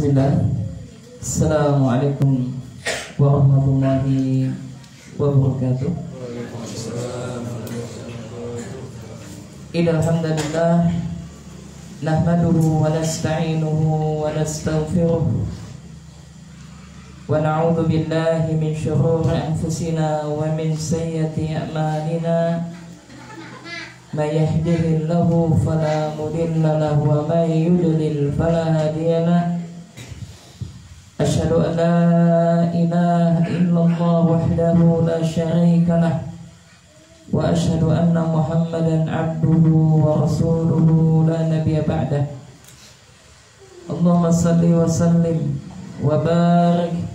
Bismillah. Assalamualaikum warahmatullahi wabarakatuh. Innal hamdalillah nahmaduhu wa nasta'inuhu wa nastaghfiruh wa na'udzu billahi min shururi anfusina wa min sayyiati a'malina. Man yahdihillahu fala mudilla lahu wa man yudlil fala hadiya lahu. Asyhadu an la ilaha illallah wahdahu la syarika lah wa asyhadu anna Muhammadan abduhu wa rasuluhu la nabiyya ba'dah. Allahumma salli wa sallim wa barik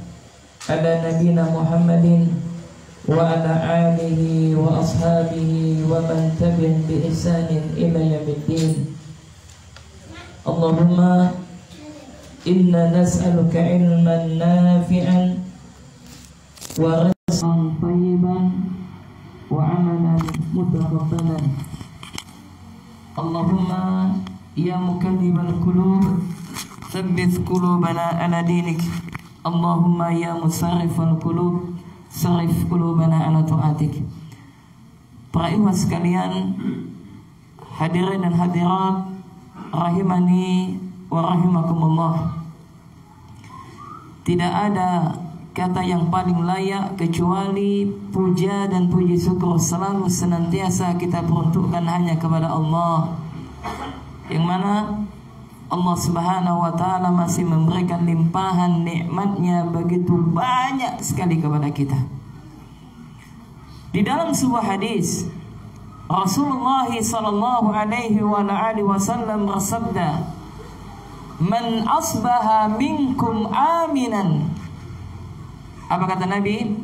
ala nabiyyina Muhammadin wa ala alihi wa ashabihi wa man tabi'ahum bi ihsanin ila yaumiddin. Allahumma inna nas'aluka ilman nafi'an wa rizqan thayyiban wa amalan mutaqabbalan. Allahumma ya mukallibal qulub tsabbit qulubana ala dinik. Allahumma ya musarrifal qulub sarif qulubana ala ta'atik. Para ikhwan sekalian, hadirin dan hadirat rahimani wa rahimakumullah. Tidak ada kata yang paling layak kecuali puja dan puji syukur selalu senantiasa kita peruntukkan hanya kepada Allah, yang mana Allah Subhanahu wa ta'ala masih memberikan limpahan nikmatnya begitu banyak sekali kepada kita. Di dalam sebuah hadis, Rasulullah sallallahu alaihi wasallam bersabda, "Man asbaha minkum aminan." Apa kata Nabi?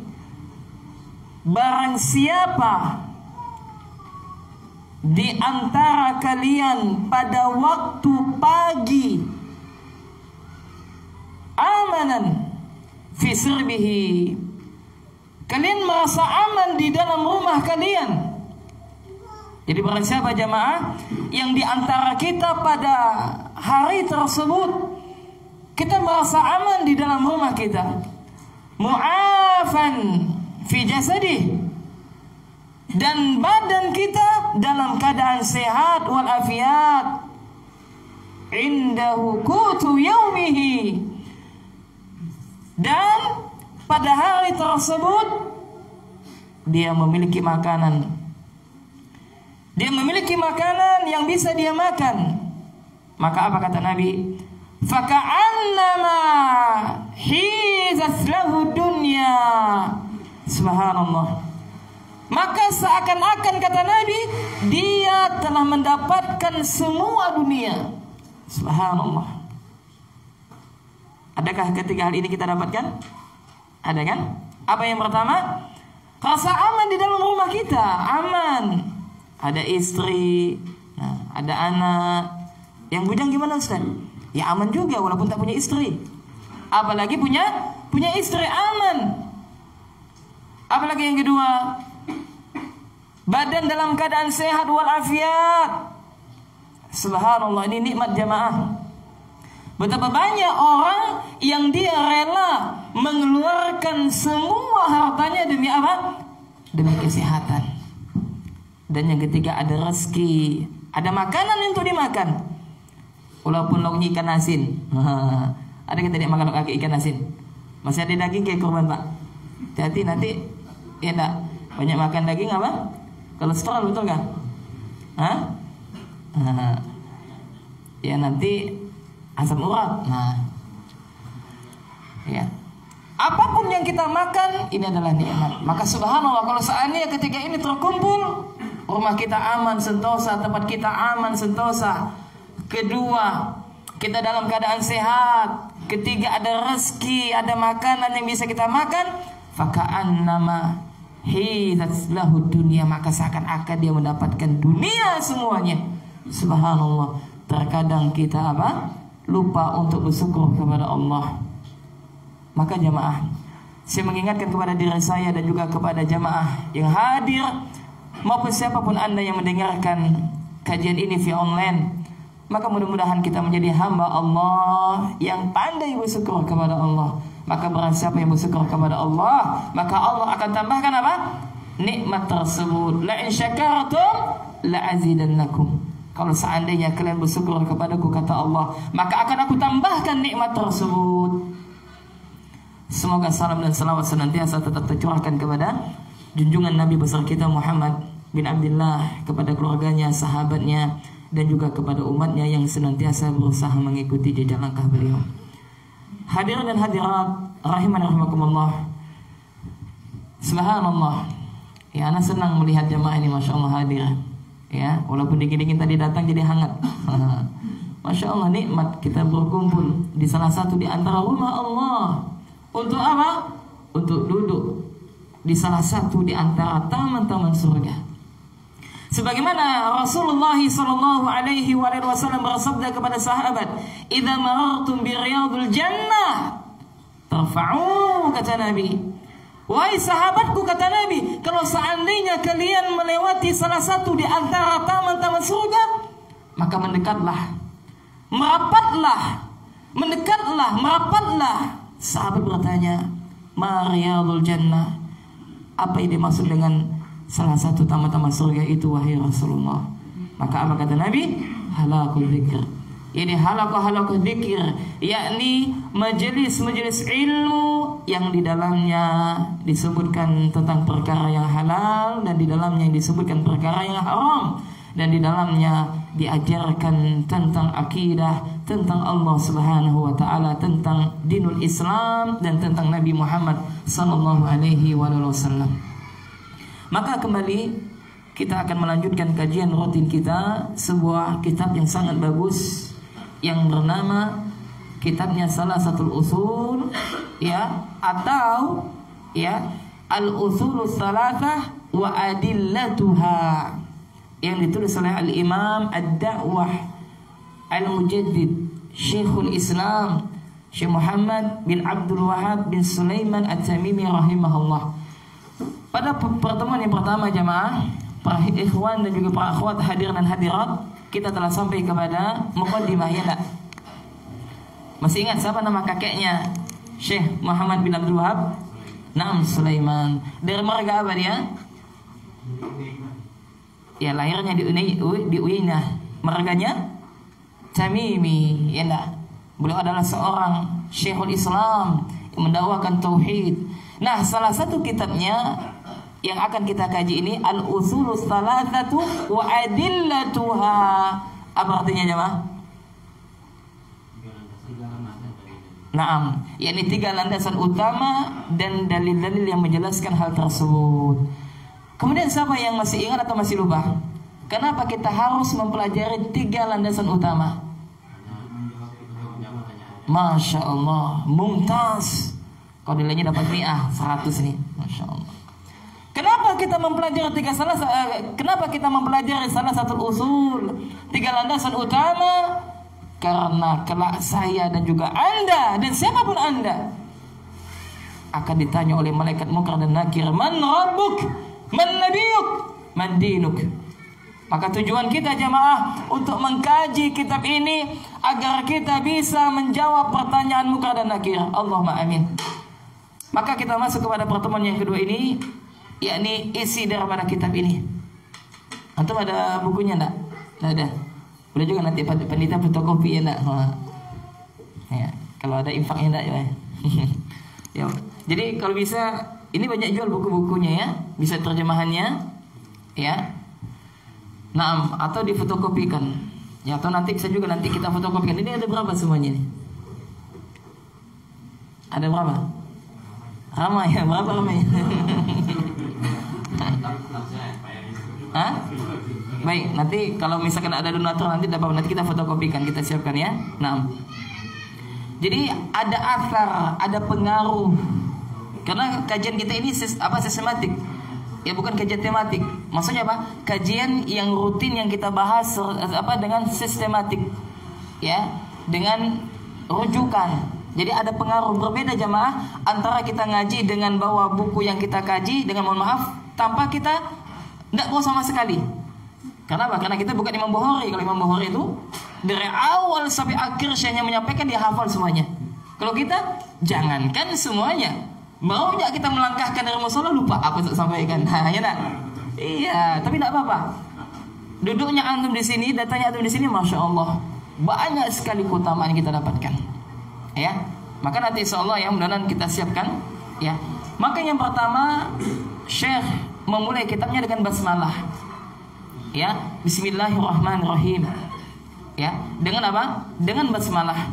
Barang siapa di antara kalian pada waktu pagi amanan fi sirbihi, kalian merasa aman di dalam rumah kalian. Jadi barang siapa jamaah yang di antara kita pada hari tersebut kita merasa aman di dalam rumah kita, mu'afan fi jasadih, dan badan kita dalam keadaan sehat wal afiat, indahu qutu yaumihi, dan pada hari tersebut dia memiliki makanan, yang bisa dia makan. Maka apa kata Nabi? Faka'annama hizat lahu dunya. Subhanallah. Maka seakan-akan kata Nabi, dia telah mendapatkan semua dunia. Subhanallah. Adakah ketiga hal ini kita dapatkan? Ada kan? Apa yang pertama? Rasa aman di dalam rumah kita. Aman. Ada istri, ada anak. Yang bujang gimana Ustaz? Ya aman juga walaupun tak punya istri. Apalagi punya istri, aman. Apalagi yang kedua, badan dalam keadaan sehat wal afiat. Subhanallah, ini nikmat jamaah. Betapa banyak orang yang dia rela mengeluarkan semua hartanya demi apa? Demi kesehatan. Dan yang ketiga, ada rezeki, ada makanan untuk dimakan. Walaupun lauknya ikan asin. Ada kita tidak makan lauk ikan asin? Masih ada daging kayak kurban Pak. Hati-hati nanti ya enggak banyak makan daging apa? Kolesterol, betul kan? Ya nanti asam urat. Ya. Apapun yang kita makan ini adalah nikmat. Maka subhanallah, kalau seandainya ketika ini terkumpul, rumah kita aman sentosa, tempat kita aman sentosa. Kedua, kita dalam keadaan sehat. Ketiga, ada rezeki, ada makanan yang bisa kita makan. Faka'annama hizat lahu dunia, maka seakan-akan dia mendapatkan dunia semuanya. Subhanallah. Terkadang kita apa? Lupa untuk bersyukur kepada Allah. Maka jamaah, saya mengingatkan kepada diri saya dan juga kepada jamaah yang hadir maupun siapapun Anda yang mendengarkan kajian ini via online. Maka mudah-mudahan kita menjadi hamba Allah yang pandai bersyukur kepada Allah. Maka barang siapa yang bersyukur kepada Allah, maka Allah akan tambahkan apa? Nikmat tersebut. La in syakartum la azidannakum. Kalau seandainya kalian bersyukur kepadaku, kata Allah, maka akan aku tambahkan nikmat tersebut. Semoga salam dan salawat senantiasa tetap tercurahkan kepada junjungan Nabi besar kita Muhammad bin Abdullah, kepada keluarganya, sahabatnya, dan juga kepada umatnya yang senantiasa berusaha mengikuti jejak langkah beliau. Hadirin dan hadirat rahimani rahimakumullah. Subhanallah. Ya, ana senang melihat jamaah ini, Masya Allah hadir. Ya, walaupun dingin-dingin tadi datang jadi hangat. Masya Allah, nikmat kita berkumpul di salah satu di antara rumah Allah. Untuk apa? Untuk duduk di salah satu di antara taman-taman surga. Sebagaimana Rasulullah sallallahu alaihi wasallam bersabda kepada sahabat, "Idza marartum bi riyadil jannah, tarfa'u," kata Nabi. Wahai sahabatku, kata Nabi, kalau seandainya kalian melewati salah satu di antara taman-taman surga, maka mendekatlah, merapatlah, mendekatlah, merapatlah. Sahabat bertanya, "Ma riyadul jannah?" Apa yang dimaksud dengan salah satu taman-taman surga itu, wahai Rasulullah? Maka apa kata Nabi? Halaqul dzikr. Ini halaqah dzikir, yakni majelis-majelis ilmu yang di dalamnya disebutkan tentang perkara yang halal, dan di dalamnya disebutkan perkara yang haram, dan di dalamnya diajarkan tentang akidah, tentang Allah Subhanahu wa taala, tentang dinul Islam, dan tentang Nabi Muhammad sallallahu alaihi wasallam. Maka kembali kita akan melanjutkan kajian rutin kita, sebuah kitab yang sangat bagus yang bernama kitabnya Salasatul Usul, ya, atau ya Al-Usulus Salasah wa Adillatuha, yang ditulis oleh Al-Imam Ad-Da'wah Al-Mujaddid Syekhul Islam Syekh Muhammad bin Abdul Wahab bin Sulaiman At-Tamimi rahimahullah. Pada pertemuan yang pertama jamaah, para ikhwan dan juga para akhwat hadir dan hadirat, kita telah sampai kepada muqaddimah, ya enggak? Masih ingat siapa nama kakeknya Syekh Muhammad bin Abdul Wahab? Naam, Sulaiman. Dari marga apa dia? Ya, lahirnya di Uyainah, marganya Tamimi, ya enggak? Beliau adalah seorang Syekhul Islam yang mendakwakan tauhid. Nah, salah satu kitabnya yang akan kita kaji ini Al-Usulus Salasatu wa Adillatuha. Apa artinya jemaah? Naam, yakni 3 landasan utama dan dalil-dalil yang menjelaskan hal tersebut. Kemudian siapa yang masih ingat atau masih lupa? Kenapa kita harus mempelajari 3 landasan utama? Masya Allah, mumtaz. Kalau nilainya dapat 100 nih, Masya Allah. Kenapa kita mempelajari kenapa kita mempelajari salah satu usul, 3 landasan utama? Karena kelak saya dan juga Anda dan siapapun Anda akan ditanya oleh malaikat Munkar dan Nakir, man rabbuk, man nabiyuk, man dinuk. Maka tujuan kita jamaah untuk mengkaji kitab ini agar kita bisa menjawab pertanyaan Munkar dan Nakir. Allahumma amin. Maka kita masuk kepada pertemuan yang kedua ini, yakni isi daripada kitab ini. Antum ada bukunya enggak? Enggak ada. Boleh juga nanti panitia fotokopi, ya enggak? Ya, kalau ada infaknya enggak ya. Ya. Jadi kalau bisa, ini banyak jual buku-bukunya ya, bisa terjemahannya, ya. Nah, atau difotokopikan. Ya, atau nanti bisa juga nanti kita fotokopikan. Ini ada berapa semuanya ini? Ada berapa? Ramai ya, berapa ramai? Hah? Baik, nanti kalau misalkan ada donatur nanti kita fotokopikan, kita siapkan ya. Nah, jadi ada asar, ada pengaruh. Karena kajian kita ini sistematik. Ya, bukan kajian tematik. Maksudnya apa? Kajian yang rutin yang kita bahas dengan sistematik. Ya, dengan rujukan. Jadi ada pengaruh berbeda jamaah antara kita ngaji dengan bawa buku yang kita kaji dengan mohon maaf tanpa kita tidak bawa sama sekali. Karena apa? Karena kita bukan Imam Bukhari. Kalau Imam Bukhari itu dari awal sampai akhir syekhnya menyampaikan dia hafal semuanya. Kalau kita jangankan semuanya, mau nggak kita melangkahkan dari musola lupa apa untuk sampaikan, ya nak? Iya, tapi tidak apa-apa. Duduknya antum di sini, datanya antum di sini, masya Allah, banyak sekali keutamaan yang kita dapatkan. Ya, maka nanti insya Allah ya mudah-mudahan kita siapkan. Ya, maka yang pertama Syekh memulai kitabnya dengan basmalah. Ya, Bismillahirrahmanirrahim. Ya, dengan apa? Dengan basmalah.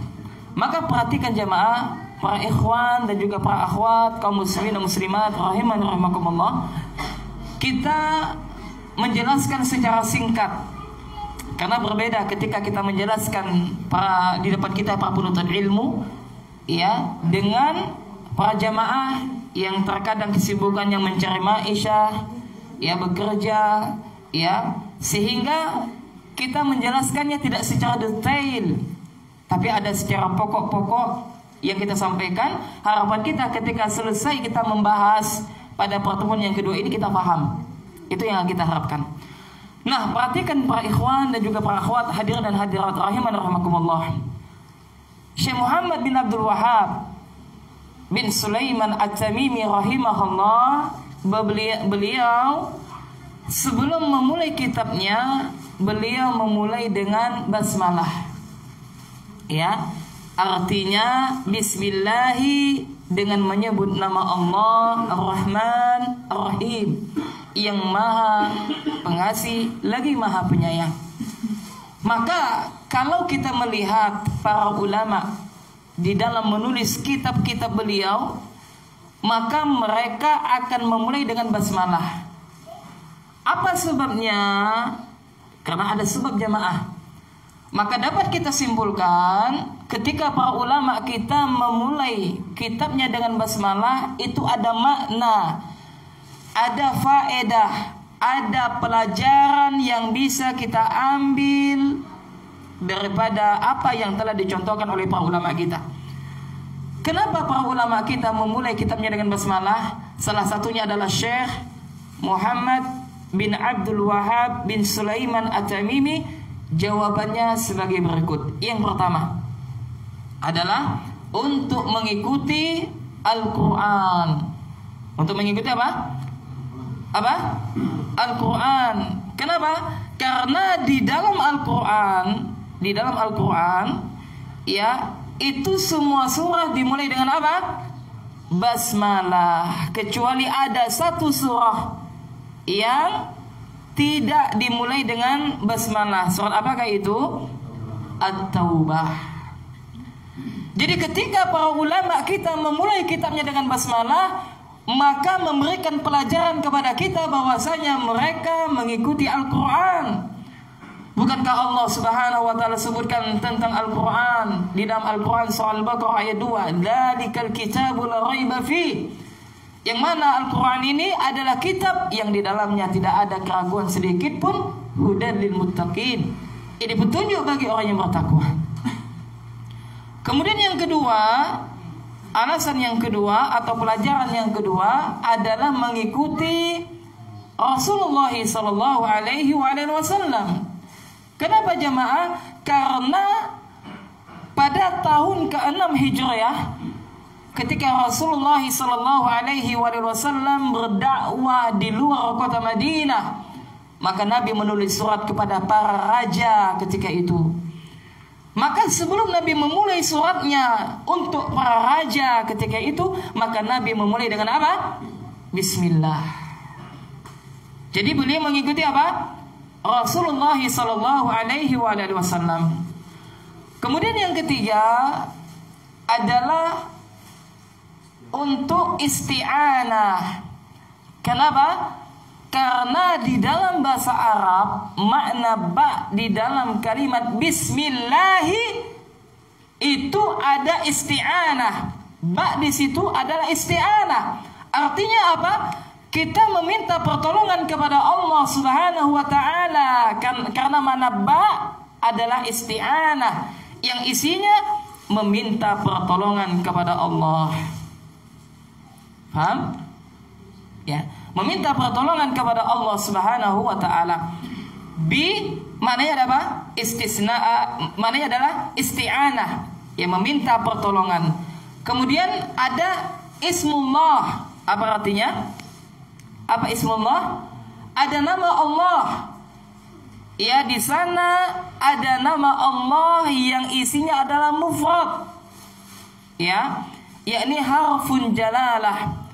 Maka perhatikan jamaah, para ikhwan dan juga para akhwat, kaum muslimin dan muslimat rahiman rahimakumullah. Kita menjelaskan secara singkat. Karena berbeda ketika kita menjelaskan di depan kita para penuntut ilmu, ya, dengan para jamaah yang terkadang kesibukannya mencari maisha, ya, bekerja, ya, sehingga kita menjelaskannya tidak secara detail, tapi ada secara pokok-pokok yang kita sampaikan. Harapan kita ketika selesai kita membahas pada pertemuan yang kedua ini kita paham. Itu yang kita harapkan. Nah, perhatikan para ikhwan dan juga para akhwat, hadirin dan hadirat rahiman rahimakumullah. Syekh Muhammad bin Abdul Wahhab bin Sulaiman At-Tamimi rahimahullah, beliau sebelum memulai kitabnya, beliau memulai dengan basmalah. Ya, artinya bismillahi, dengan menyebut nama Allah Ar-Rahman Ar-Rahim, yang maha pengasih lagi maha penyayang. Maka kalau kita melihat para ulama di dalam menulis kitab-kitab beliau, maka mereka akan memulai dengan basmalah. Apa sebabnya? Karena ada sebab jamaah. Maka dapat kita simpulkan ketika para ulama kita memulai kitabnya dengan basmalah, itu ada makna, ada faedah, ada pelajaran yang bisa kita ambil daripada apa yang telah dicontohkan oleh para ulama kita. Kenapa para ulama kita memulai kitabnya dengan basmalah? Salah satunya adalah Syekh Muhammad bin Abdul Wahhab bin Sulaiman At-Tamimi. Jawabannya sebagai berikut. Yang pertama adalah untuk mengikuti Al-Quran. Untuk mengikuti apa? Al-Quran. Kenapa? Karena di dalam Al-Quran, ya, itu semua surah dimulai dengan apa? Basmalah. Kecuali ada satu surah yang tidak dimulai dengan basmalah. Surat apakah itu? At-Taubah. Jadi ketika para ulama kita memulai kitabnya dengan basmalah, maka memberikan pelajaran kepada kita bahwasanya mereka mengikuti Al-Quran. Bukankah Allah Subhanahu wa taala sebutkan tentang Al-Quran di dalam Al-Quran surah Al-Baqarah ayat 2, "Dzalikal kitabu la raiba fi." Yang mana Al-Quran ini adalah kitab yang di dalamnya tidak ada keraguan sedikit pun, hudan lil muttaqin. Ini petunjuk bagi orang yang bertakwa. Kemudian yang kedua, alasan yang kedua atau pelajaran yang kedua adalah mengikuti Rasulullah sallallahu alaihi wasallam. Kenapa jamaah? Karena pada tahun ke-6 Hijriah, ketika Rasulullah sallallahu alaihi wasallam berdakwah di luar kota Madinah, maka Nabi menulis surat kepada para raja ketika itu. Maka sebelum Nabi memulai suratnya untuk para raja ketika itu, maka Nabi memulai dengan apa? Bismillah. Jadi beliau mengikuti apa? Rasulullah sallallahu alaihi wasallam. Kemudian yang ketiga adalah untuk isti'anah. Kenapa? Karena di dalam bahasa Arab makna ba di dalam kalimat bismillahi itu ada isti'anah. Ba di situ adalah isti'anah. Artinya apa? Kita meminta pertolongan kepada Allah Subhanahu wa taala. Karena makna ba adalah isti'anah yang isinya meminta pertolongan kepada Allah. Paham? Ya, meminta pertolongan kepada Allah Subhanahu wa taala. Bi maknanya apa? Istisna, maknanya adalah isti'anah, yang meminta pertolongan. Kemudian ada ismullah. Apa artinya? Apa ismullah? Ada nama Allah. Ya, di sana ada nama Allah yang isinya adalah mufrad. Ya, yakni harfun jalalah.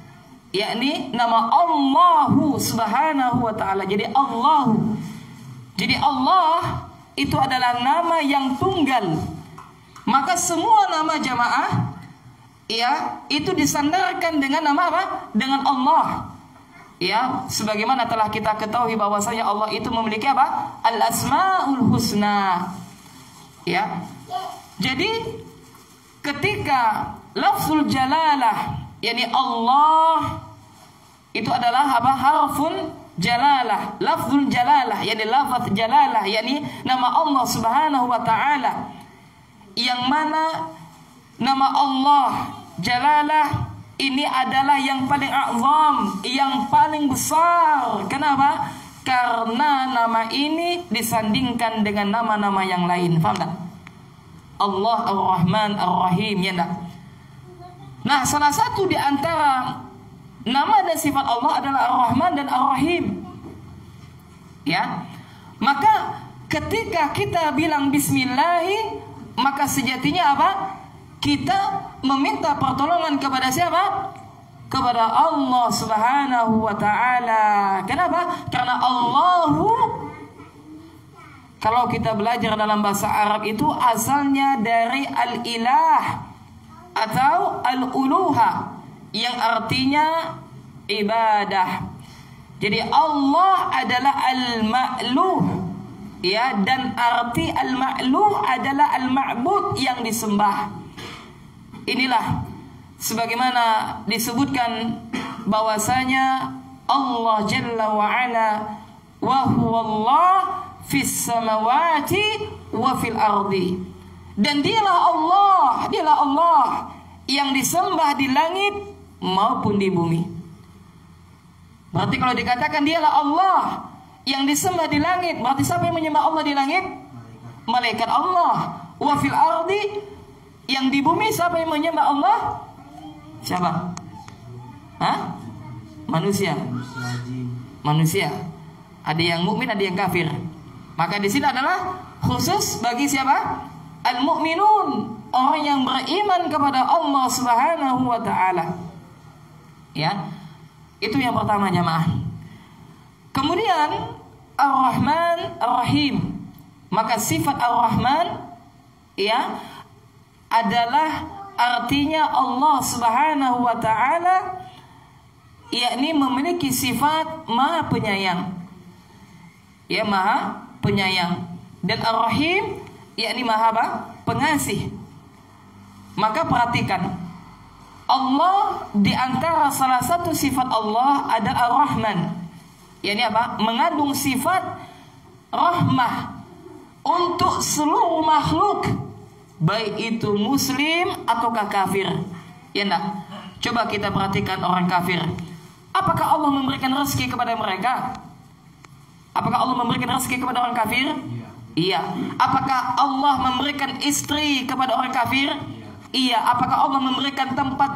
Yakni nama Allahu subhanahu wa ta'ala. Jadi Allahu. Jadi Allah itu adalah nama yang tunggal. Maka semua nama jamaah ya itu disandarkan dengan nama apa? Dengan Allah. Ya, sebagaimana telah kita ketahui bahwasanya Allah itu memiliki apa? Al-Asmaul Husna. Ya. Jadi ketika lafzul jalalah, yakni Allah itu adalah apa? Harfun jalalah, lafzul jalalah, yakni lafaz jalalah, yakni nama Allah Subhanahu wa taala. Yang mana nama Allah jalalah ini adalah yang paling azam, yang paling besar. Kenapa? Karena nama ini disandingkan dengan nama-nama yang lain. Faham tak? Allah Ar-Rahman Ar-Rahim, ya tak? Nah, salah satu di antara nama dan sifat Allah adalah Ar-Rahman dan Ar-Rahim. Ya. Maka ketika kita bilang bismillahi, maka sejatinya apa? Kita meminta pertolongan kepada siapa? Kepada Allah Subhanahu wa ta'ala. Kenapa? Karena Allahu, kalau kita belajar dalam bahasa Arab itu asalnya dari al-ilah atau al-uluha, yang artinya ibadah. Jadi Allah adalah al-ma'luh, ya, dan arti al-ma'luh adalah al-ma'bud, yang disembah. Inilah sebagaimana disebutkan bahwasanya Allah Jalla wa Ala wa huwa Allah fis samawati wa fil ardi. Dan dialah Allah yang disembah di langit maupun di bumi. Berarti kalau dikatakan dialah Allah yang disembah di langit, berarti siapa yang menyembah Allah di langit? Malaikat Allah. Wa fil ardi, yang di bumi siapa yang menyembah Allah? Siapa? Hah? Manusia. Manusia. Ada yang mukmin, ada yang kafir. Maka di sini adalah khusus bagi siapa? Al-mu'minun, orang yang beriman kepada Allah Subhanahu wa ta'ala. Ya. Itu yang pertama jamaah. Kemudian Ar-Rahman Ar-Rahim. Maka sifat Ar-Rahman ya adalah artinya Allah Subhanahu wa ta'ala, yakni memiliki sifat Maha Penyayang. Ya, Maha Penyayang. Dan Ar-Rahim yakni Maha Pengasih. Maka perhatikan, Allah di antara salah satu sifat Allah ada Ar-Rahman. Yakni apa? Mengandung sifat rahmah untuk seluruh makhluk, baik itu muslim ataukah kafir. Ya enggak? Coba kita perhatikan orang kafir. Apakah Allah memberikan rezeki kepada mereka? Apakah Allah memberikan rezeki kepada orang kafir? Iya. Apakah Allah memberikan istri kepada orang kafir? Iya. Apakah Allah memberikan tempat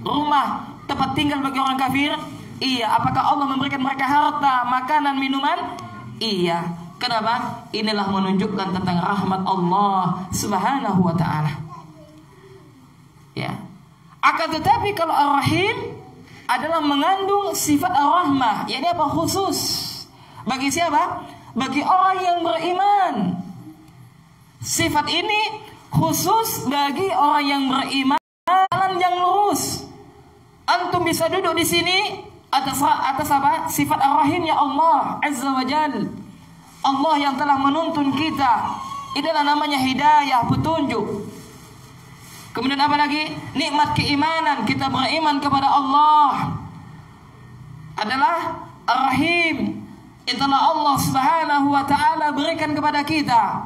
rumah, tempat tinggal bagi orang kafir? Iya. Apakah Allah memberikan mereka harta, makanan, minuman? Iya. Kenapa? Inilah menunjukkan tentang rahmat Allah Subhanahu wa ta'ala. Ya. Akan tetapi kalau Ar-Rahim adalah mengandung sifat Ar-Rahmah, yakni apa? Khusus. Bagi siapa? Bagi orang yang beriman. Sifat ini khusus bagi orang yang beriman, jalan yang lurus. Antum bisa duduk di sini atas apa? Sifat Ar-Rahim ya Allah Azza wa Jalla. Allah yang telah menuntun kita. Inilah namanya hidayah, petunjuk. Kemudian apa lagi? Nikmat keimanan. Kita beriman kepada Allah adalah Ar-Rahim. Itulah Allah Subhanahu wa ta'ala berikan kepada kita.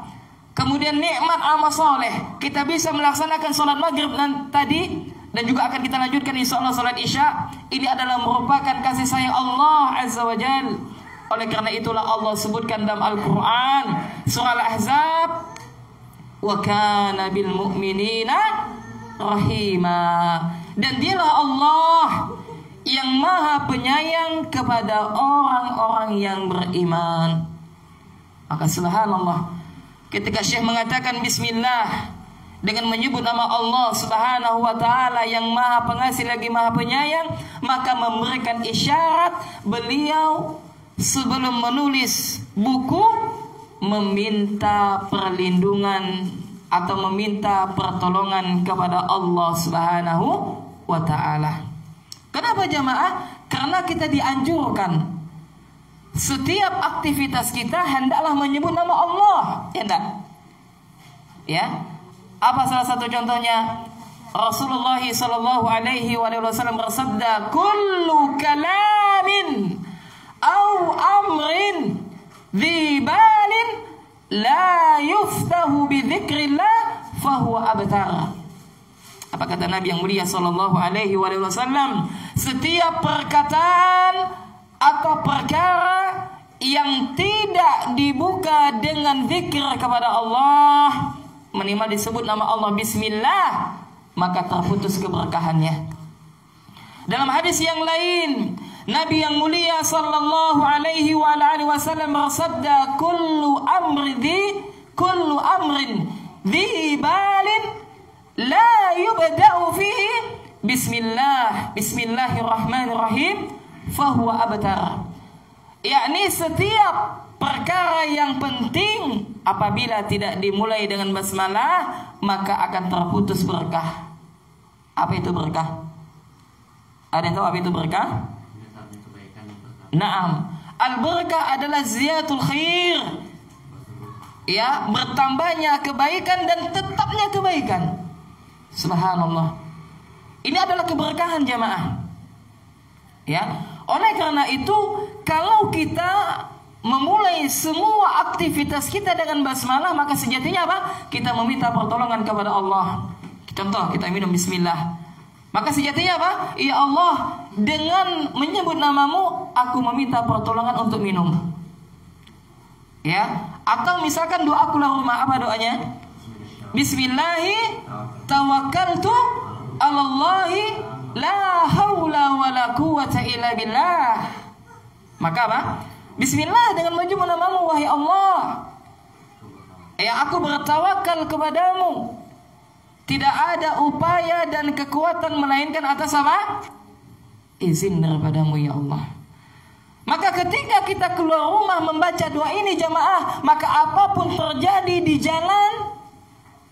Kemudian nikmat amal soleh. Kita bisa melaksanakan sholat maghrib tadi, dan juga akan kita lanjutkan insya Allah sholat isya. Ini adalah merupakan kasih sayang Allah Azza wa Jalla. Oleh karena itulah Allah sebutkan dalam Al-Quran surah Al-Ahzab, wa kana bil mu'minina rahima. Dan dialah Allah yang maha penyayang kepada orang-orang yang beriman. Maka subhanallah, ketika Syekh mengatakan bismillah dengan menyebut nama Allah subhanahu wa ta'ala yang maha pengasih lagi maha penyayang, maka memberikan isyarat beliau sebelum menulis buku meminta perlindungan atau meminta pertolongan kepada Allah subhanahu wa ta'ala. Kenapa jamaah? Karena kita dianjurkan setiap aktivitas kita hendaklah menyebut nama Allah, ya enggak? Ya. Apa salah satu contohnya? Rasulullah sallallahu alaihi wasallam bersabda, "Kullu kalamin au amrin dhi balin la yuftahu bi dzikrillah fahuwa abtar." Apa kata Nabi yang mulia sallallahu alaihi wasallam? Setiap perkataan atau perkara yang tidak dibuka dengan zikir kepada Allah, minimal disebut nama Allah bismillah, maka terputus keberkahannya. Dalam hadis yang lain, Nabi yang mulia sallallahu alaihi wasallam bersabda, kullu amrin dhi balin la yubda'u fihi bismillahirrahmanirrahim fahuwa abtar. Yakni setiap perkara yang penting apabila tidak dimulai dengan basmalah maka akan terputus berkah. Apa itu berkah? Ada yang tahu apa itu berkah? Naam, al-barakah adalah ziyatul khair. Ya, bertambahnya kebaikan dan tetapnya kebaikan. Subhanallah. Ini adalah keberkahan jamaah. Ya, oleh karena itu kalau kita memulai semua aktivitas kita dengan basmalah, maka sejatinya apa? Kita meminta pertolongan kepada Allah. Contoh, kita minum bismillah. Maka sejatinya apa? Ya Allah, dengan menyebut namamu, aku meminta pertolongan untuk minum. Ya, atau misalkan doa keluar rumah, apa doanya? Bismillahi tawakkaltu 'alallahi la haula wala quwwata illa billah. Maka apa? Bismillah dengan menyebut namamu, wahai Allah, ya aku bertawakal kepadamu. Tidak ada upaya dan kekuatan melainkan atas apa? Izin daripadamu ya Allah. Maka ketika kita keluar rumah membaca doa ini jamaah, maka apapun terjadi di jalan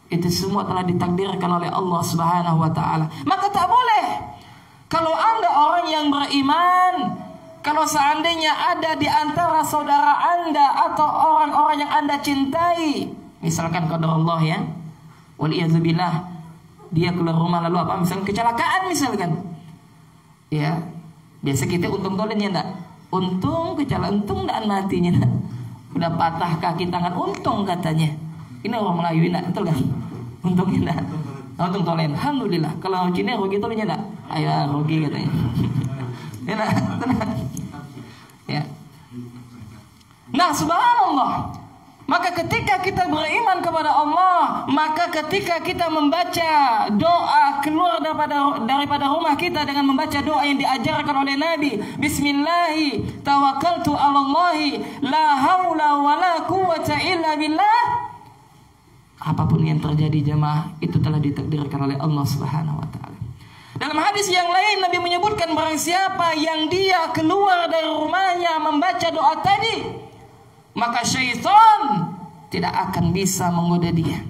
itu semua telah ditakdirkan oleh Allah Subhanahu wa taala. Maka tak boleh kalau Anda orang yang beriman, kalau seandainya ada di antara saudara Anda atau orang-orang yang Anda cintai, misalkan qadar Allah ya, waliyadzubillah, dia keluar rumah lalu apa? Misalkan kecelakaan misalkan. Ya, biasa kita untung tolen ya enggak? Untung kecelakaan, untung enggak matinya enggak? Udah patah kaki tangan, untung katanya. Ini orang Melayu enggak? Betul kan? Untungnya enggak? Untung tolen. Alhamdulillah. Kalau Cina rugi tolennya enggak? Ayo rugi katanya. Ya enggak? Ya. Nah, subhanallah. Maka ketika kita beriman kepada Allah, maka ketika kita membaca doa keluar daripada rumah kita dengan membaca doa yang diajarkan oleh Nabi, Bismillahi tawakkaltu 'alallahi la haula wala quwwata illa billah. Apapun yang terjadi jemaah, itu telah ditakdirkan oleh Allah Subhanahu wa taala. Dalam hadis yang lain Nabi menyebutkan barang siapa yang dia keluar dari rumahnya membaca doa tadi, maka syaitan tidak akan bisa menggoda dia.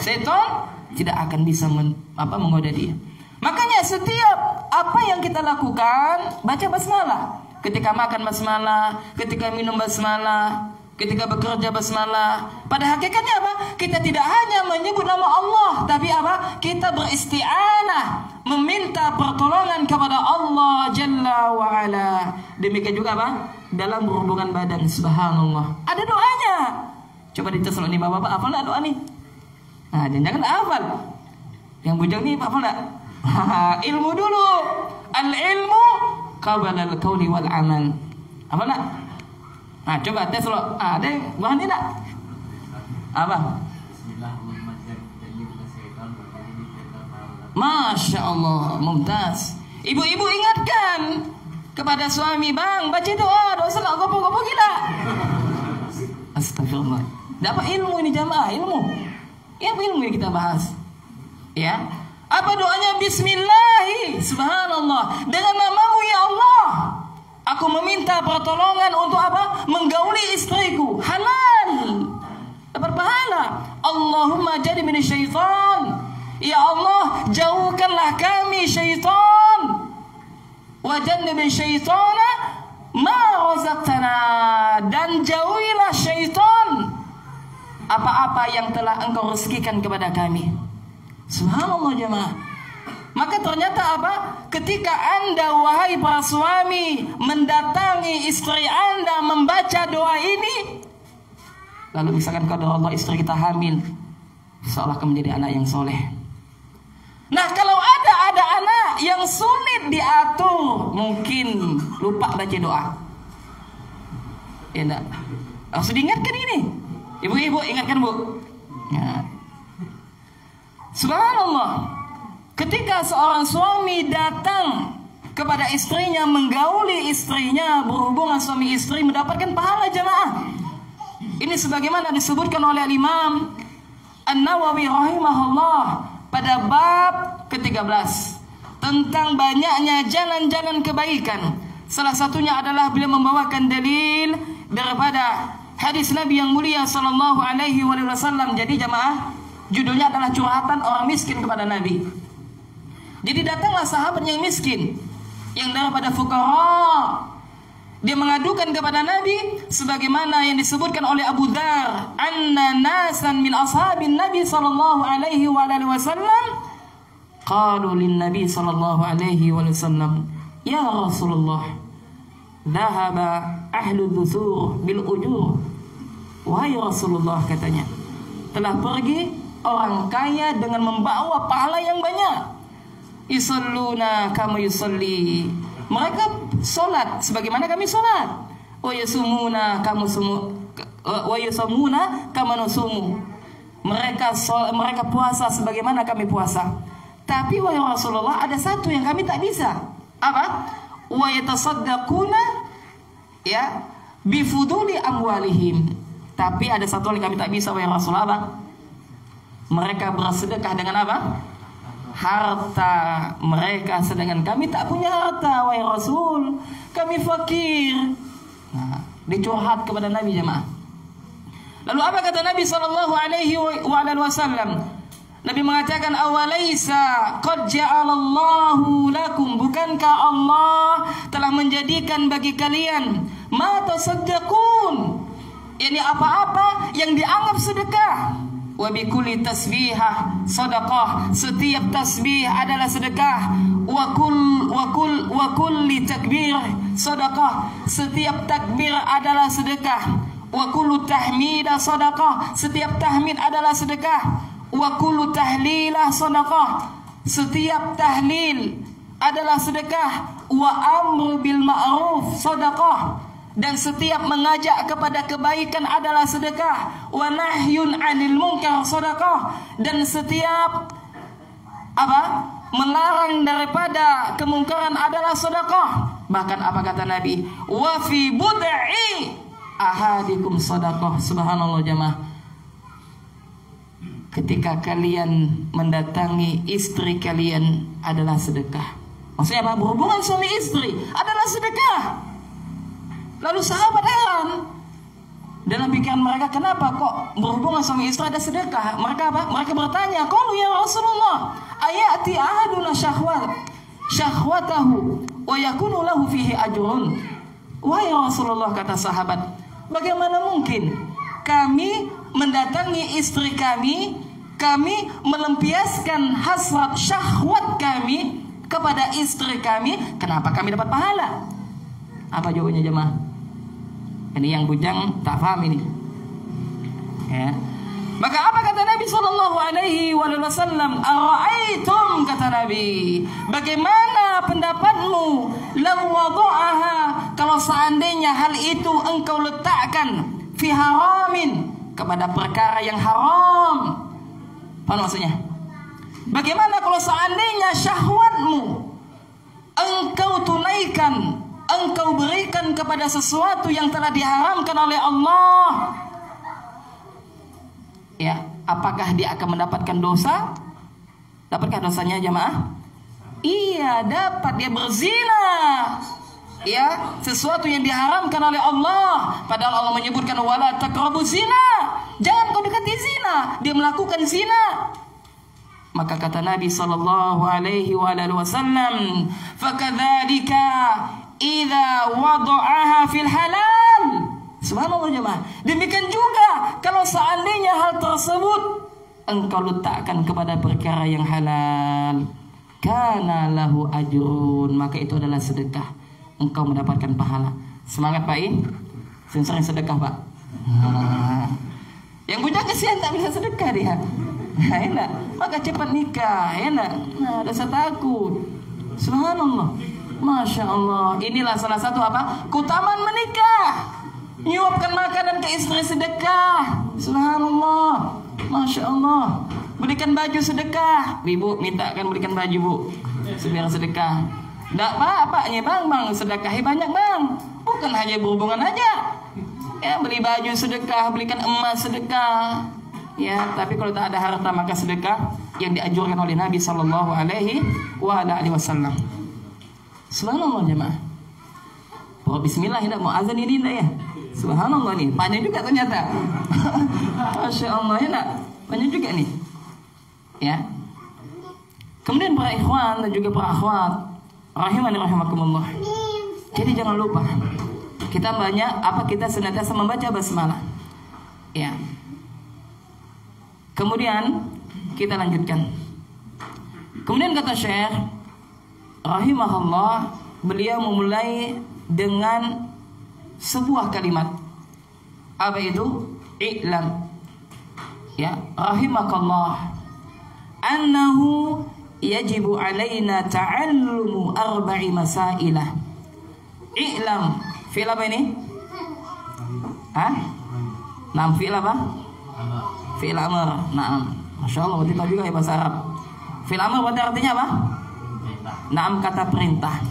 Syaitan tidak akan bisa menggoda dia. Makanya setiap apa yang kita lakukan, baca basmalah. Ketika makan basmalah, ketika minum basmalah, ketika bekerja basmalah. Pada hakikatnya apa? Kita tidak hanya menyebut nama Allah, tapi apa? Kita beristi'anah, meminta pertolongan kepada Allah Jalla wa'ala. Demikian juga apa? Dalam berhubungan badan, subhanallah. Ada doanya. Coba dites nih bapak-bapak, hafal enggak doa nih? Nah, jangan hafal. Yang bujang nih hafal enggak? Ilmu dulu. Al-ilmu qabla al-qawli wal amal. Apa nak? Nah, coba tes lo. Ada bahan ini nak? Apa? Masya Allah, mumtaz. Ibu-ibu ingatkan kepada suami, bang, baca doa, dosa nak gopo-gopo kita. Astagfirullah. Dapat ilmu ini jamaah, ilmu. Ya, ilmu yang kita bahas. Ya. Apa doanya? Bismillah, subhanallah. Dengan namamu ya Allah, aku meminta pertolongan untuk apa? Menggauli istriku. Halal. Dapat pahala. Allahumma jadi minasyaitan. Ya Allah, jauhkanlah kami syaitan. Wa jannibi syaitana ma razaqtana, dan jauhilah syaitan apa-apa yang telah engkau rezekikan kepada kami. Subhanallah jemaah. Maka ternyata apa? Ketika Anda wahai para suami mendatangi istri Anda membaca doa ini, lalu misalkan kalau Allah istri kita hamil, seolah akan menjadi anak yang soleh. Nah, kalau ada anak yang sulit diatur, mungkin lupa baca doa. Ya enggak? Harus diingatkan ini. Ibu-ibu ingatkan, Bu. Ya. Subhanallah. Ketika seorang suami datang kepada istrinya, menggauli istrinya, berhubungan suami istri, mendapatkan pahala jemaah. Ini sebagaimana disebutkan oleh Imam An-Nawawi rahimahullah pada bab ke-13 tentang banyaknya jalan-jalan kebaikan. Salah satunya adalah beliau membawakan dalil daripada hadis Nabi yang mulia sallallahu alaihi wasallam. Jadi jamaah, judulnya adalah curhatan orang miskin kepada Nabi. Jadi datanglah sahabat yang miskin, yang daripada fuqara. Dia mengadukan kepada Nabi sebagaimana yang disebutkan oleh Abu Dzar, anna nasan min ashabin Nabi sallallahu alaihi wasallam qalu lin Nabi sallallahu alaihi wasallam, ya Rasulullah, dhahaba ahlu dhuthur bil ujur. Wahai Rasulullah, katanya, telah pergi orang kaya dengan membawa pahala yang banyak. Yusalluna kama yusalli, mereka solat sebagaimana kami solat. Wa yasumuna kama nusumu, mereka puasa sebagaimana kami puasa. Tapi wahai Rasulullah, ada satu yang kami tak bisa. Apa? Wa yatasaddaquna ya bifuduli amwalihim. Tapi ada satu yang kami tak bisa wahai Rasulullah, apa? Mereka bersedekah dengan apa? Harta mereka, sedangkan kami tak punya harta wahai Rasul, kami fakir. Nah, dicurhat kepada Nabi jemaah. Lalu apa kata Nabi sallallahu alaihi wasallam? Nabi mengatakan, awalaisa qad ja'alallahu lakum, bukankah Allah telah menjadikan bagi kalian ma tasaddaqun, yakni apa-apa yang dianggap sedekah. Wa bikulli tasbihah sadaqah, setiap tasbih adalah sedekah. Wa kulli takbir sadaqah, setiap takbir adalah sedekah. Wa kullu tahmidah sadaqah, setiap tahmid adalah sedekah. Wa kullu tahlilah sadaqah, setiap tahlil adalah sedekah. Wa amru bil ma'ruf sadaqah, dan setiap mengajak kepada kebaikan adalah sedekah. Wa nahyun 'anil munkar sedekah, dan setiap apa? Melarang daripada kemungkaran adalah sedekah. Bahkan apa kata Nabi? Wa fi bud'i ahadikum sedekah. Subhanallah jemaah. Ketika kalian mendatangi istri kalian adalah sedekah. Maksudnya apa? Berhubungan suami istri adalah sedekah. Lalu sahabat heran. Dalam pikiran mereka, kenapa kok berhubungan suami istri ada sedekah? Mereka apa? Mereka bertanya, qalu ya Rasulullah, ayati ahaduna syahwatahu wa yakunu lahu fihi ajrun. Wahai Rasulullah, kata sahabat, bagaimana mungkin kami mendatangi istri kami melampiaskan hasrat syahwat kami kepada istri kami, kenapa kami dapat pahala? Apa jawabannya jemaah? Ini yang bujang tak paham ini. Ya. Maka apa kata Nabi sallallahu alaihi wasallam? Ara'aitum, kata Nabi, bagaimana pendapatmu law wada'aha kalau seandainya hal itu engkau letakkan fi haramin, kepada perkara yang haram. Apa maksudnya? Bagaimana kalau seandainya syahwatmu engkau tunaikan, engkau berikan kepada sesuatu yang telah diharamkan oleh Allah? Ya, apakah dia akan mendapatkan dosa? Dapatkah dosanya jamaah? Iya, dapat. Dia berzina. Ya, sesuatu yang diharamkan oleh Allah. Padahal Allah menyebutkan wala taqrabuz zina. Jangan kau dekati zina. Dia melakukan zina. Maka kata Nabi sallallahu alaihi wasallam, "Fakadzalika idza wada'aha fil halal." Subhanallah jemaah. Demikian juga kalau seandainya hal tersebut engkau letakkan kepada perkara yang halal, kana lahu ajrun, maka itu adalah sedekah, engkau mendapatkan pahala. Semangat Pak In, sering sedekah Pak. Yang punya kesian tak bisa sedekah dia. Enak, maka cepat nikah, enak. Nah, dosa takut. Subhanallah, masya Allah. Inilah salah satu apa? Keutamaan menikah. Nyuapkan makanan ke istri sedekah. Subhanallah, masya Allah. Berikan baju sedekah. Ibu minta kan berikan baju bu, biar sedekah. Tidak apa-apanya bang, sedekahi banyak bang. Bukan hanya berhubungan aja. Ya, beli baju sedekah, belikan emas sedekah. Ya, tapi kalau tak ada harta maka sedekah yang dianjurkan oleh Nabi sallallahu alaihi wasallam. Subhanallah jemaah. Oh, bismillah, tidak mau azan ini enggak ya? Subhanallah nih, panjang juga ternyata. Masya Allah, enak. Panjang juga nih. Ya. Kemudian para ikhwan dan juga para akhwat, rahimani rahimakumullah. Jadi jangan lupa, kita senantiasa membaca basmalah. Ya. Kemudian kita lanjutkan. Kemudian kata Syekh rahimahullah, beliau memulai dengan sebuah kalimat. Apa itu? I'lam. Ya, rahimakallah annahu yajibu alaina ta'allumu arba'i masailah. I'lam, fi'il apa ini? Hah? Naam, fi'il apa? Fi'il amr. Naam. Masya Allah, berarti tahu juga ya bahasa Arab. Fi'il amr berarti artinya apa? Naam, kata perintah.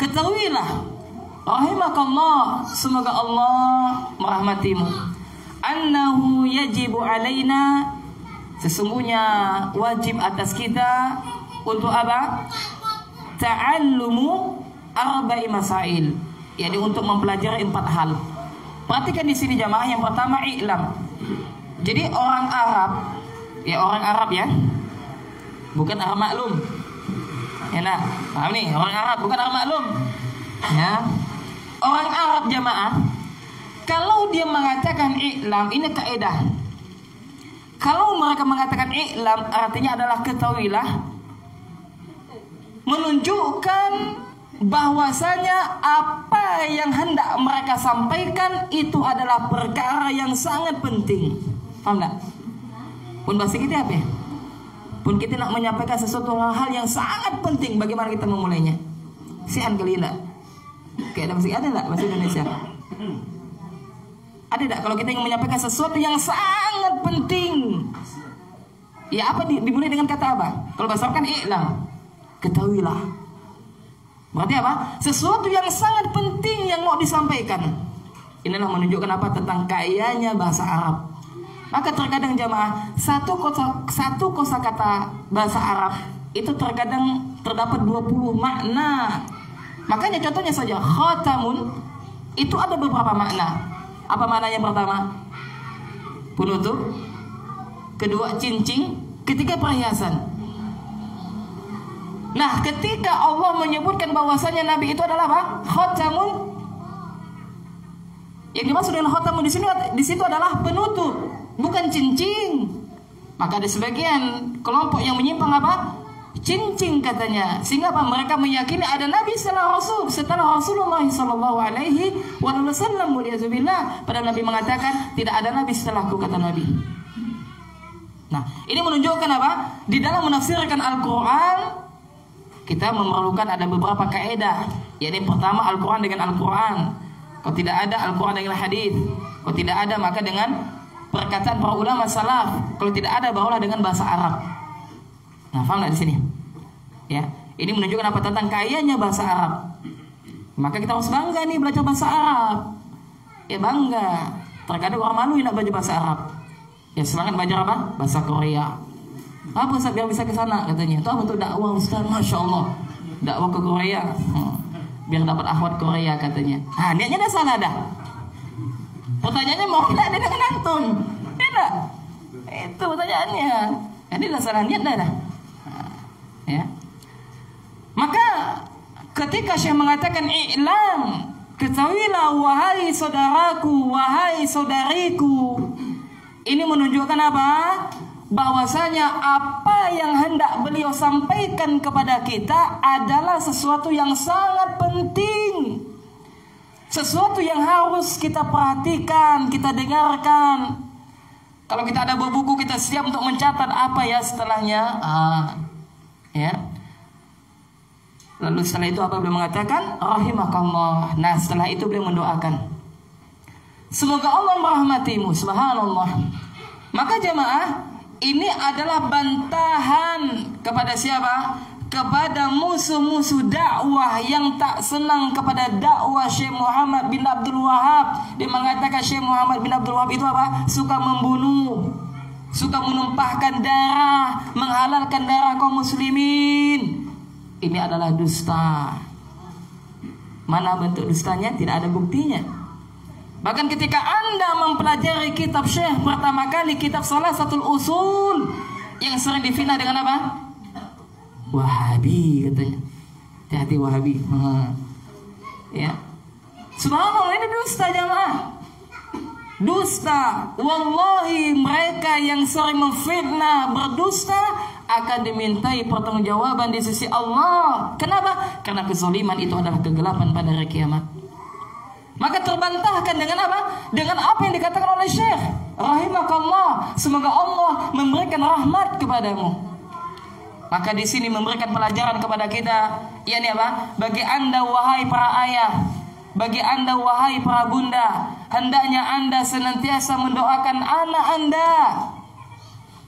Ketahuilah, rahimakallah, semoga Allah merahmatimu, annahu yajibu alaina, sesungguhnya wajib atas kita untuk apa? Ta'allumu arba'i masail, yakni untuk mempelajari 4 hal. Perhatikan di sini jamaah. Yang pertama i'lam. Jadi orang Arab ya, bukan Arab maklum. Ya nah, paham nih, orang Arab bukan Arab maklum. Ya. Orang Arab jamaah, kalau dia mengatakan i'lam, ini kaidah. Kalau mereka mengatakan i'lam, artinya adalah ketahuilah, menunjukkan bahwasanya apa yang hendak mereka sampaikan itu adalah perkara yang sangat penting. Paham tak? Pun bahasa kita apa ya? Pun kita nak menyampaikan sesuatu hal yang sangat penting, bagaimana kita memulainya? Sihan kali enggak? Kayak ada enggak bahasa Indonesia? Ada enggak kalau kita ingin menyampaikan sesuatu yang sangat penting? Ya apa dimulai dengan kata apa? Kalau bahasa Arab kan i'lam, ketahuilah. Berarti apa? Sesuatu yang sangat penting yang mau disampaikan. Inilah menunjukkan apa? Tentang kayanya bahasa Arab. Maka terkadang jamaah, satu kosakata bahasa Arab itu terkadang terdapat 20 makna. Makanya contohnya saja khatamun itu ada beberapa makna. Apa makna yang pertama? Penutup. Kedua cincin. Ketiga perhiasan. Nah, ketika Allah menyebutkan bahwasanya Nabi itu adalah apa? Khatamun. Yang dimaksud dengan khatamun di situ adalah penutup, bukan cincin. Maka ada sebagian kelompok yang menyimpang apa? Cincin katanya. Sehingga apa? Mereka meyakini ada Nabi setelah Rasulullah sallallahu alaihi wasallam. Waliyadzubillah. Padahal Nabi mengatakan tidak ada Nabi setelahku, kata Nabi. Nah, ini menunjukkan apa? Di dalam menafsirkan Al-Quran, kita memerlukan ada beberapa kaidah. Yakni pertama Al-Quran dengan Al-Quran. Kalau tidak ada Al-Quran dengan hadis. Kalau tidak ada maka dengan perkataan para ulama salaf. Kalau tidak ada barulah dengan bahasa Arab. Nah, paham nggak di sini? Ya, ini menunjukkan apa tentang kayanya bahasa Arab. Maka kita harus bangga nih belajar bahasa Arab. Ya bangga. Terkadang orang malu nak belajar bahasa Arab. Ya semangat belajar apa? Bahasa Korea. Apa Ustaz biar bisa ke sana katanya. Itu apa untuk dakwah Ustaz? Masya Allah. Dakwah ke Korea. Biar dapat akhwat Korea katanya. Ah, niatnya dah salah dah. Pertanyaannya mau tidak ada dengan antum? Tidak. Itu pertanyaannya. Ini dah salah niat dah. Ya. Maka ketika Syekh mengatakan i'lam, ketahuilah wahai saudaraku, wahai saudariku. Ini menunjukkan apa? Bahwasanya apa yang hendak beliau sampaikan kepada kita adalah sesuatu yang sangat penting. Sesuatu yang harus kita perhatikan, kita dengarkan. Kalau kita ada buku, kita siap untuk mencatat apa ya setelahnya. Ya. Lalu setelah itu apa beliau mengatakan? Rahimakallah. Nah setelah itu beliau mendoakan, semoga Allah merahmatimu. Subhanallah. Maka jemaah, ini adalah bantahan kepada siapa? Kepada musuh-musuh dakwah yang tak senang kepada dakwah Syekh Muhammad bin Abdul Wahab. Dia mengatakan Syekh Muhammad bin Abdul Wahab itu apa? Suka membunuh, suka menumpahkan darah, menghalalkan darah kaum muslimin. Ini adalah dusta. Mana bentuk dustanya? Tidak ada buktinya. Bahkan ketika Anda mempelajari kitab Syekh pertama kali, kitab Salasatul Usul, yang sering difitnah dengan apa? Wahabi katanya. Hati-hati Wahabi. Ya. Subhanallah, ini dusta jamaah. Dusta. Wallahi mereka yang sering memfitnah, berdusta akan dimintai pertanggungjawaban di sisi Allah. Kenapa? Karena kezaliman itu adalah kegelapan pada hari kiamat. Maka terbantahkan dengan apa? Dengan apa yang dikatakan oleh Syekh. Rahimakallah. Semoga Allah memberikan rahmat kepadamu. Maka di sini memberikan pelajaran kepada kita, yakni apa? Bagi Anda wahai para ayah, bagi Anda wahai para bunda, hendaknya Anda senantiasa mendoakan anak Anda.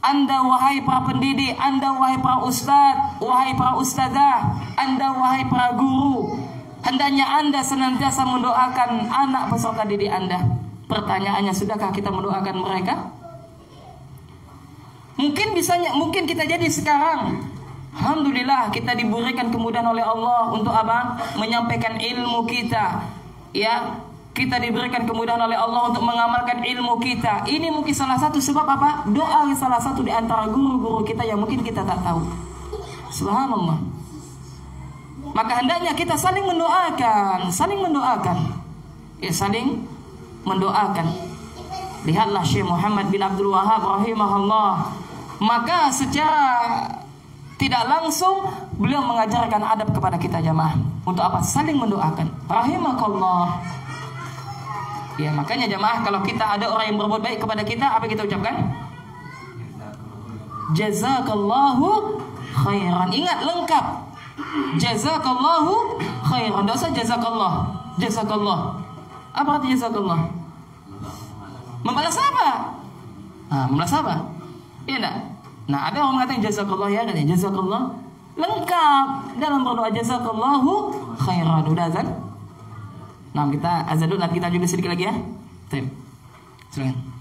Anda wahai para pendidik, Anda wahai para ustadz, wahai para ustadzah, Anda wahai para guru, hendaknya Anda senantiasa mendoakan anak peserta didik Anda. Pertanyaannya, sudahkah kita mendoakan mereka? Mungkin kita jadi sekarang, alhamdulillah kita diberikan kemudahan oleh Allah untuk apa? Menyampaikan ilmu kita. Ya, kita diberikan kemudahan oleh Allah untuk mengamalkan ilmu kita. Ini mungkin salah satu sebab apa? Doa salah satu di antara guru-guru kita yang mungkin kita tak tahu. Subhanallah. Maka hendaknya kita saling mendoakan, ya, saling mendoakan. Lihatlah Syekh Muhammad bin Abdul Wahab rahimahullah. Maka secara tidak langsung beliau mengajarkan adab kepada kita jamaah. Untuk apa? Saling mendoakan. Rahimakallah. Ya, makanya jamaah, kalau kita ada orang yang berbuat baik kepada kita, apa kita ucapkan? Jazakallahu khairan. Ingat lengkap. Jazakallahu khairan. Tidak usah jazakallah. Jazakallah. Apa arti jazakallah? Membalas apa? Membalas apa? Iya enggak? Nah, ada orang mengatakan jazakallah, ya katanya jazakallah lengkap dalam berdoa jazakallahu khairan. Udah azan? Nah, kita azan dulu, nanti kita juga sedikit lagi ya. Baik. Silakan.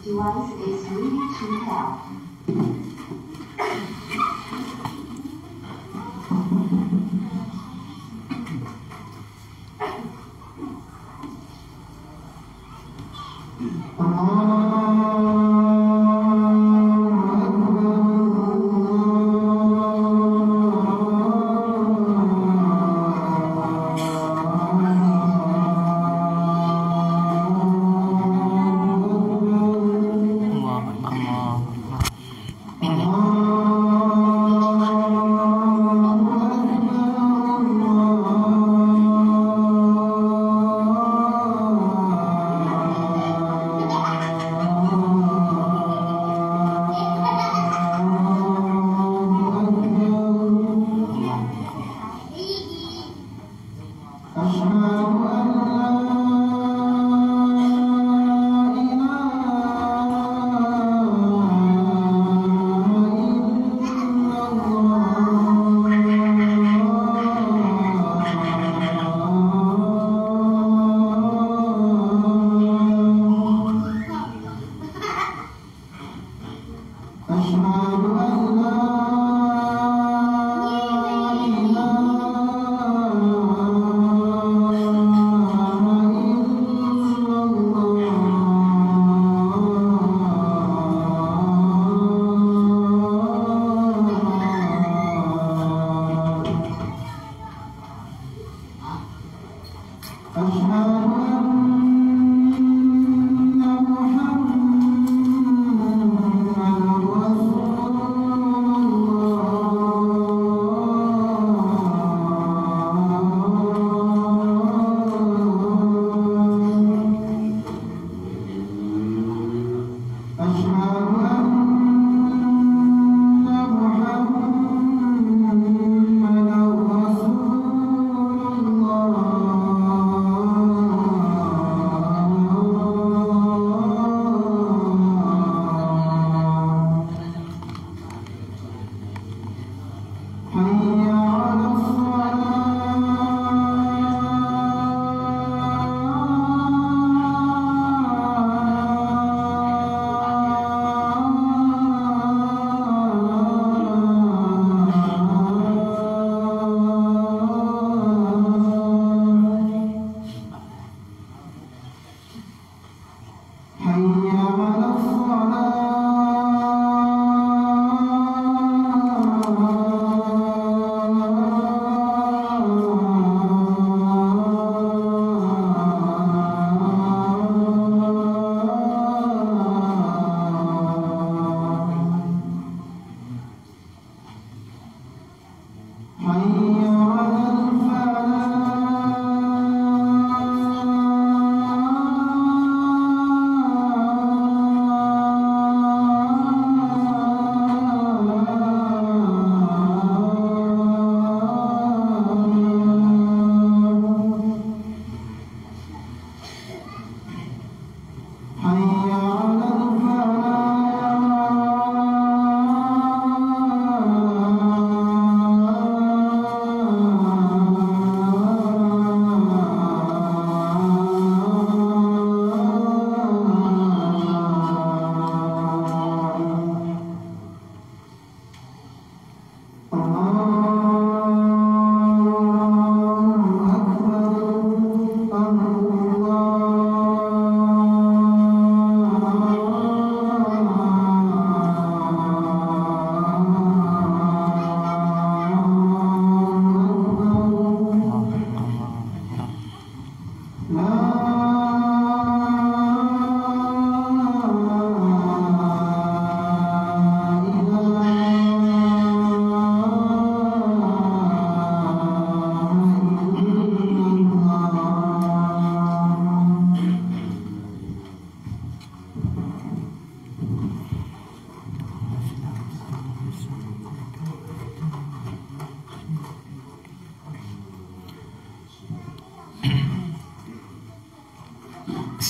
Device is ready to help.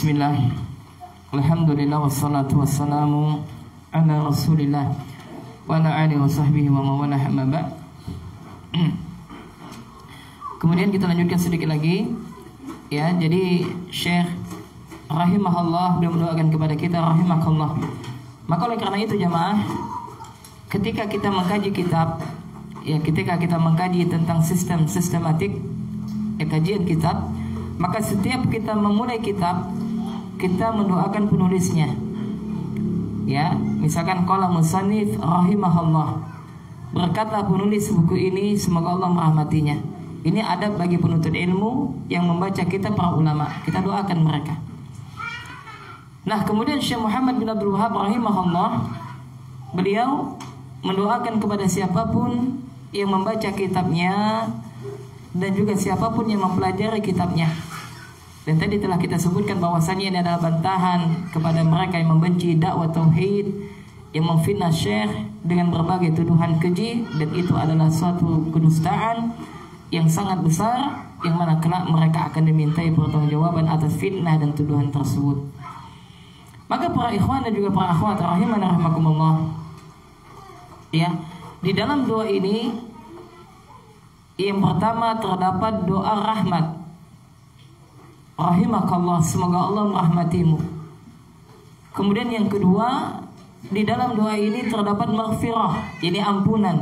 Bismillah, alhamdulillah, wassalatu wassalamu ala rasulillah wa ala alihi wa sahbihi wa mawalah, amma ba'd. Kemudian kita lanjutkan sedikit lagi, ya. Jadi Syekh rahimahullah beliau mendoakan kepada kita rahimakallah. Maka oleh karena itu jamaah, ketika kita mengkaji kitab, ya, ketika kita mengkaji tentang sistematik, ya, kajian kitab, maka setiap kita memulai kitab, kita mendoakan penulisnya. Ya, misalkan qala musannif rahimahullah, berkata penulis buku ini semoga Allah merahmatinya. Ini adab bagi penuntut ilmu yang membaca kitab para ulama. Kita doakan mereka. Nah, kemudian Syekh Muhammad bin Abdul Wahab rahimahullah, beliau mendoakan kepada siapapun yang membaca kitabnya dan juga siapapun yang mempelajari kitabnya. Dan tadi telah kita sebutkan bahwasannya ini adalah bantahan kepada mereka yang membenci dakwah tauhid, yang memfitnah Syekh dengan berbagai tuduhan keji, dan itu adalah suatu kedustaan yang sangat besar, yang mana kelak mereka akan dimintai pertanggungjawaban atas fitnah dan tuduhan tersebut. Maka para ikhwan dan juga para akhwat rahimana rahimakumullah, ya, di dalam doa ini yang pertama terdapat doa rahmat. Rahimakallah, semoga Allah merahmatimu. Kemudian yang kedua, di dalam doa ini terdapat maghfirah, ini ampunan.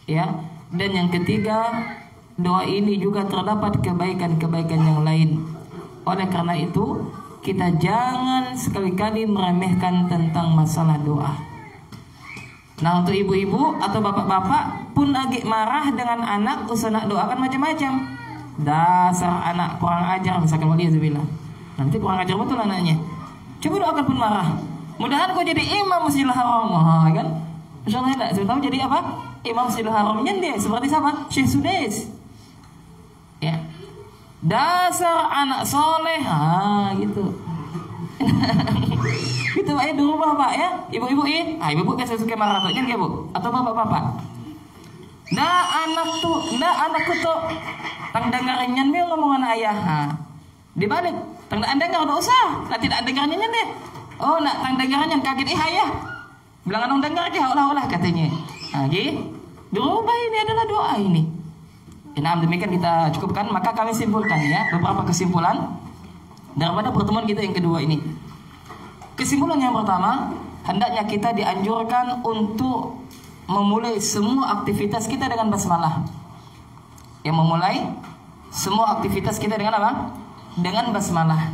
Ya, dan yang ketiga, doa ini juga terdapat kebaikan-kebaikan yang lain. Oleh karena itu, kita jangan sekali-kali meremehkan tentang masalah doa. Nah, untuk ibu-ibu atau bapak-bapak pun lagi marah dengan anak, usah nak doakan macam-macam. Dasar anak kurang ajar, misalkan waliyadzubillah. Nanti kurang ajar betul anaknya. Coba doakan pun marah. Mudahan kau jadi imam Masjidil Haram, kan? Insyaallah tidak. Saya tahu jadi apa? Imam Masjidil Haramnya dia seperti siapa? Syekh Sudais. Ya. Dasar anak soleh, gitu. Gitu Pak ya, dirubah Pak ya. Ibu-ibu ini, ibu-ibu biasa suka marah tuh, kan ya Bu? Atau bapak-bapak. Anakku tuh tang dengarannya nih ngomongan ayah. Dibalik, tang dengar enggak usah. Lah tidak dengarnya deh. Oh, nak tang dengarannya kaget ayah. Bilang anong dengar ke olah-olah katanya. Gitu. Dirubah, ini adalah doa ini. Nah, demikian kita cukupkan, maka kami simpulkan ya beberapa kesimpulan daripada pertemuan kita yang kedua ini. Kesimpulan yang pertama, hendaknya kita dianjurkan untuk memulai semua aktivitas kita dengan basmalah. Yang memulai semua aktivitas kita dengan apa? Dengan basmalah.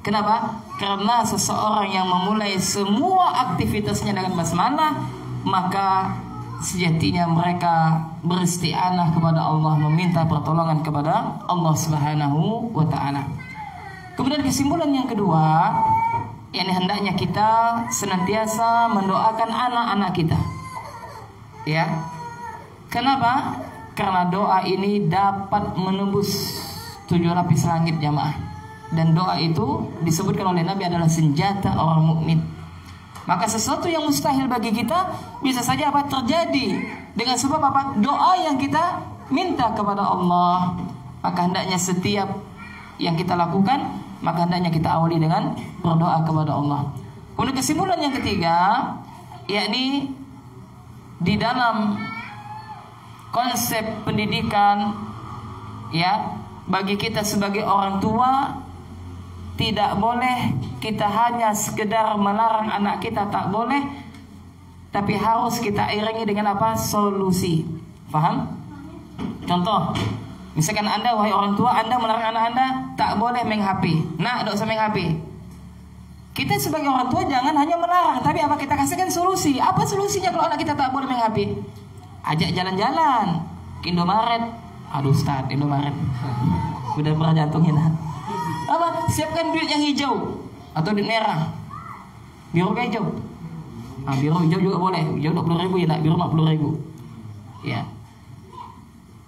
Kenapa? Karena seseorang yang memulai semua aktivitasnya dengan basmalah, maka sejatinya mereka beristi'anah kepada Allah, meminta pertolongan kepada Allah Subhanahu wa ta'ala. Kemudian kesimpulan yang kedua, yang hendaknya kita senantiasa mendoakan anak-anak kita. Ya. Kenapa? Karena doa ini dapat menembus 7 lapis langit jamaah. Dan doa itu disebutkan oleh Nabi adalah senjata orang mukmin. Maka sesuatu yang mustahil bagi kita bisa saja apa terjadi dengan sebab apa? Doa yang kita minta kepada Allah. Maka hendaknya setiap yang kita lakukan, maka hendaknya kita awali dengan berdoa kepada Allah. Kemudian kesimpulan yang ketiga, yakni di dalam konsep pendidikan, ya, bagi kita sebagai orang tua, tidak boleh kita hanya sekedar melarang anak kita, tak boleh, tapi harus kita iringi dengan apa? Solusi. Faham? Contoh, misalkan Anda, wahai orang tua, Anda melarang anak Anda tak boleh main HP. Nah, tidak usah main HP. Kita sebagai orang tua jangan hanya melarang, tapi apa? Kita kasihkan solusi. Apa solusinya kalau anak kita tak boleh main HP? Ajak jalan-jalan ke Indomaret. Aduh Ustaz, Indomaret udah pernah jantungin. Apa? Siapkan duit yang hijau atau duit merah, biru hijau. Biru hijau juga boleh. Hijau 20.000 ya, nak biru 40.000. Ya.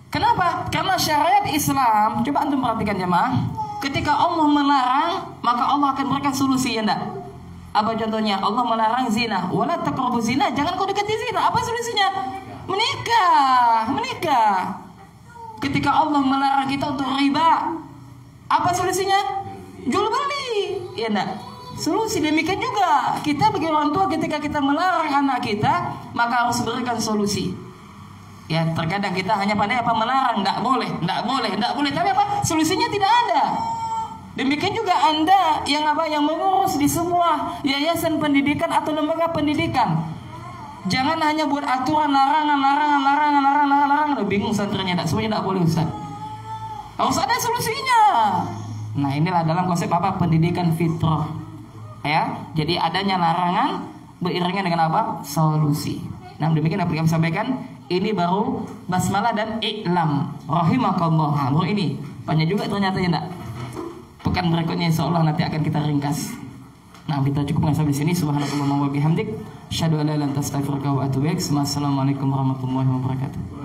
Kenapa? Karena syariat Islam, coba antum perhatikan jemaah, ketika Allah melarang, maka Allah akan berikan solusi, ya enggak? Apa contohnya? Allah melarang zina, wala taqrabu zina, jangan kau dekati zina. Apa solusinya? Menikah. Ketika Allah melarang kita untuk riba, apa solusinya? Jual beli, ya enggak? Solusi demikian juga kita bagi orang tua ketika kita melarang anak kita, maka harus berikan solusi. Ya, terkadang kita hanya pandai apa? Melarang, enggak boleh, tapi apa? Solusinya tidak ada. Demikian juga Anda yang apa? Yang mengurus di semua yayasan pendidikan atau lembaga pendidikan. Jangan hanya buat aturan larangan. Bingung santrinya, semuanya tidak boleh Ustaz. Harus ada solusinya. Nah, inilah dalam konsep apa? Pendidikan fitrah. Ya, jadi adanya larangan beriringan dengan apa? Solusi. Nah, demikian apa yang kami sampaikan. Ini baru basmalah dan i'lam. Rahimakallah. Baru ini. Banyak juga ternyata ya enggak. Pekan berikutnya insyaallah nanti akan kita ringkas. Nah, kita cukupkan sampai sini. Subhanallah wa bihamdik. Asyhadu an la ilaha illa anta astaghfiruka wa atubu ilaik. Assalamualaikum warahmatullahi wabarakatuh.